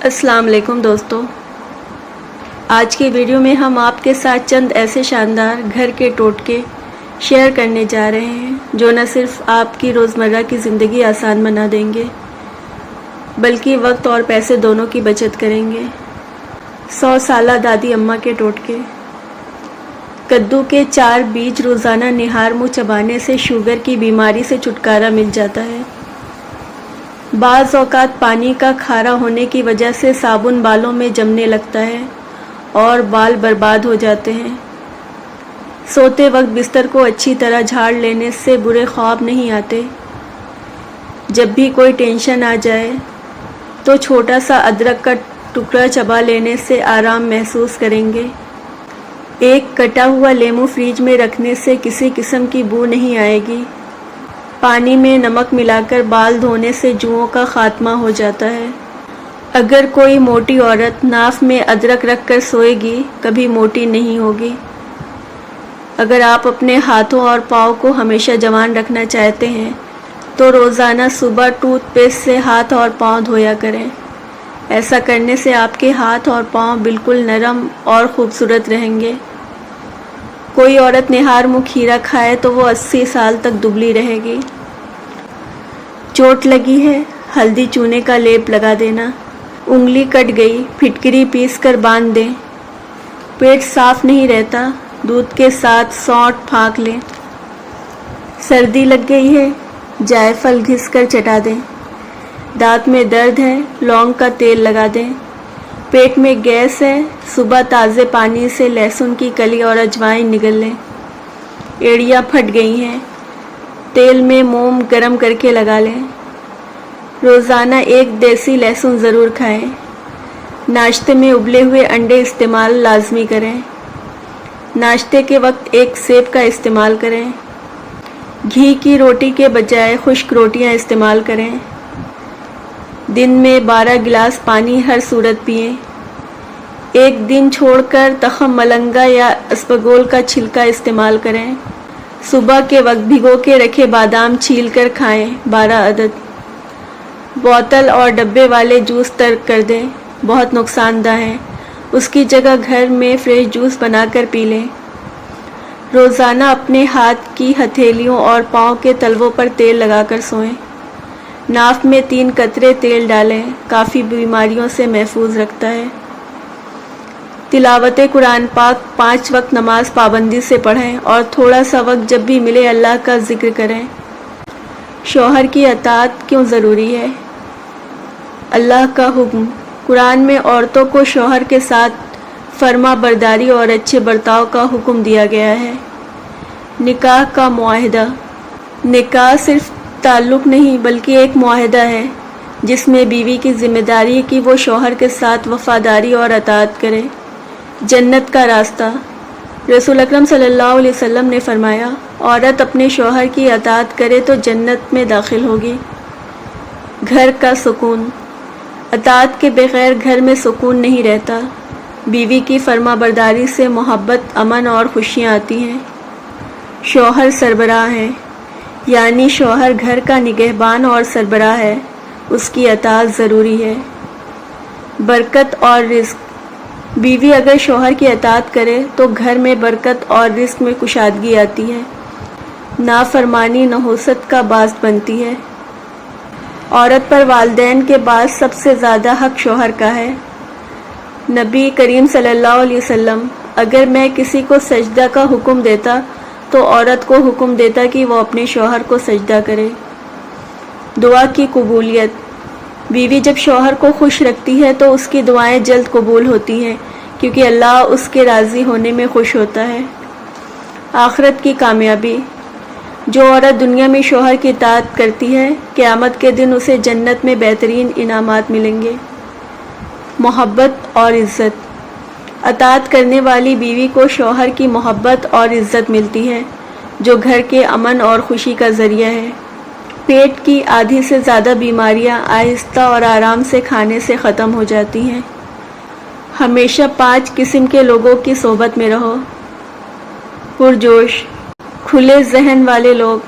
السلام علیکم دوستو، آج کی ویڈیو میں ہم آپ کے ساتھ چند ایسے شاندار گھر کے ٹوٹکے شیئر کرنے جا رہے ہیں جو نہ صرف آپ کی روزمرہ کی زندگی آسان بنا دیں گے بلکہ وقت اور پیسے دونوں کی بچت کریں گے۔ 100 سالہ دادی اماں کے ٹوٹکے۔ کدو کے 4 بیج روزانہ نہار منہ چبانے سے شوگر کی بیماری سے چھٹکارا مل جاتا ہے۔ بعض اوقات پانی کا کھارا ہونے کی وجہ سے صابن بالوں میں جمنے لگتا ہے اور بال برباد ہو جاتے ہیں۔ سوتے وقت بستر کو اچھی طرح جھاڑ لینے سے برے خواب نہیں آتے۔ جب بھی کوئی ٹینشن آ جائے تو چھوٹا سا ادرک کا ٹکڑا چبا لینے سے آرام محسوس کریں گے۔ ایک کٹا ہوا لیمو فریج میں رکھنے سے کسی قسم کی بو نہیں آئے گی۔ پانی میں نمک ملا کر بال دھونے سے جوؤں کا خاتمہ ہو جاتا ہے۔ اگر کوئی موٹی عورت ناف میں ادرک رکھ کر سوئے گی کبھی موٹی نہیں ہوگی۔ اگر آپ اپنے ہاتھوں اور پاؤں کو ہمیشہ جوان رکھنا چاہتے ہیں تو روزانہ صبح ٹوتھ پیسٹ سے ہاتھ اور پاؤں دھویا کریں۔ ایسا کرنے سے آپ کے ہاتھ اور پاؤں بالکل نرم اور خوبصورت رہیں گے۔ کوئی عورت نہار منہ کھیرا کھائے تو وہ 80 سال تک دبلی رہے گی۔ چوٹ لگی ہے، ہلدی چونے کا لیپ لگا دینا۔ انگلی کٹ گئی، پھٹکری پیس کر باندھ دیں۔ پیٹ صاف نہیں رہتا، دودھ کے ساتھ سونٹ پھانک لیں۔ سردی لگ گئی ہے، جائے پھل گھس کر چٹا دیں۔ دانت میں درد ہے، لونگ کا تیل لگا دیں۔ پیٹ میں گیس ہے، صبح تازے پانی سے لہسن کی کلی اور اجوائن نگل لیں۔ ایڑیاں پھٹ گئی ہیں، تیل میں موم گرم کر کے لگا لیں۔ روزانہ 1 دیسی لہسن ضرور کھائیں۔ ناشتے میں ابلے ہوئے انڈے استعمال لازمی کریں۔ ناشتے کے وقت 1 سیب کا استعمال کریں۔ گھی کی روٹی کے بجائے خشک روٹیاں استعمال کریں۔ دن میں 12 گلاس پانی ہر صورت پئیں۔ 1 دن چھوڑ کر تخم ملنگا یا اسپغول کا چھلکا استعمال کریں۔ صبح کے وقت بھگو کے رکھے بادام چھیل کر کھائیں، 12 عدد۔ بوتل اور ڈبے والے جوس ترک کر دیں، بہت نقصان دہ ہیں۔ اس کی جگہ گھر میں فریش جوس بنا کر پی لیں۔ روزانہ اپنے ہاتھ کی ہتھیلیوں اور پاؤں کے تلووں پر تیل لگا کر سوئیں۔ ناف میں 3 قطرے تیل ڈالیں، کافی بیماریوں سے محفوظ رکھتا ہے۔ تلاوت قرآن پاک 5 وقت نماز پابندی سے پڑھیں اور تھوڑا سا وقت جب بھی ملے اللہ کا ذکر کریں۔ شوہر کی اطاعت کیوں ضروری ہے؟ اللہ کا حکم۔ قرآن میں عورتوں کو شوہر کے ساتھ فرما برداری اور اچھے برتاؤ کا حکم دیا گیا ہے۔ نکاح کا معاہدہ۔ نکاح صرف تعلق نہیں بلکہ ایک معاہدہ ہے جس میں بیوی کی ذمہ داری ہے کہ وہ شوہر کے ساتھ وفاداری اور اطاعت کرے۔ جنت کا راستہ۔ رسول اکرم صلی اللہ علیہ وسلم نے فرمایا، عورت اپنے شوہر کی اطاعت کرے تو جنت میں داخل ہوگی۔ گھر کا سکون۔ اطاعت کے بغیر گھر میں سکون نہیں رہتا۔ بیوی کی فرما برداری سے محبت، امن اور خوشیاں آتی ہیں۔ شوہر سربراہ ہے، یعنی شوہر گھر کا نگہبان اور سربراہ ہے، اس کی اطاعت ضروری ہے۔ برکت اور رزق۔ بیوی اگر شوہر کی اطاعت کرے تو گھر میں برکت اور رزق میں کشادگی آتی ہے۔ نافرمانی نحوست کا باعث بنتی ہے۔ عورت پر والدین کے بعد سب سے زیادہ حق شوہر کا ہے۔ نبی کریم صلی اللہ علیہ وسلم، اگر میں کسی کو سجدہ کا حکم دیتا تو عورت کو حکم دیتا کہ وہ اپنے شوہر کو سجدہ کرے۔ دعا کی قبولیت۔ بیوی جب شوہر کو خوش رکھتی ہے تو اس کی دعائیں جلد قبول ہوتی ہیں کیونکہ اللہ اس کے راضی ہونے میں خوش ہوتا ہے۔ آخرت کی کامیابی۔ جو عورت دنیا میں شوہر کی اطاعت کرتی ہے قیامت کے دن اسے جنت میں بہترین انعامات ملیں گے۔ محبت اور عزت۔ اطاعت کرنے والی بیوی کو شوہر کی محبت اور عزت ملتی ہے جو گھر کے امن اور خوشی کا ذریعہ ہے۔ پیٹ کی آدھی سے زیادہ بیماریاں آہستہ اور آرام سے کھانے سے ختم ہو جاتی ہیں۔ ہمیشہ 5 قسم کے لوگوں کی صحبت میں رہو۔ پرجوش، کھلے ذہن والے لوگ،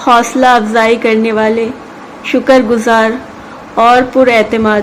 حوصلہ افزائی کرنے والے، شکر گزار اور پر اعتماد۔